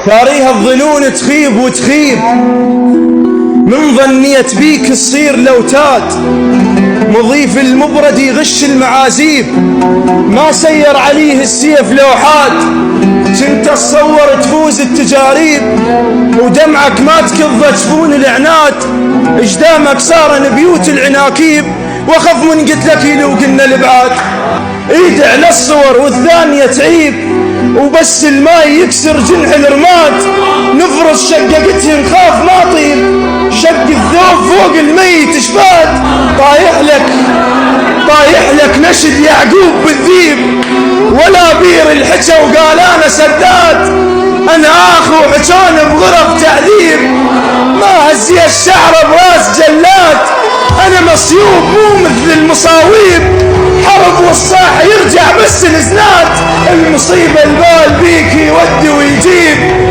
ثاريها الظنون تخيب وتخيب، من ظنيت بيك تصير لوتات، مضيف المبرد يغش المعازيب، ما سير عليه السيف لوحات، كنت تصور تفوز التجاريب، ودمعك ما تكض جفون العناد، اجدامك صار بيوت العناكيب، واخف من قتلك لو قلنا الابعاد. ايد على الصور والثانية تعيب، وبس الماي يكسر جنح الرماد، نفرز شققتي نخاف ما طيب، شق الثوب فوق الميت شباد، طايح لك نشد يعقوب بالذيب، ولا بير الحجة وقال انا سداد، انا اخو حجون بغرف تعذيب، ما هزي الشعر براس جلاد، انا مصيوب مو مثل المصاويب، حرب والصاح يرجع بس الزناد، المصيبة البال بيك يودي ويجيب.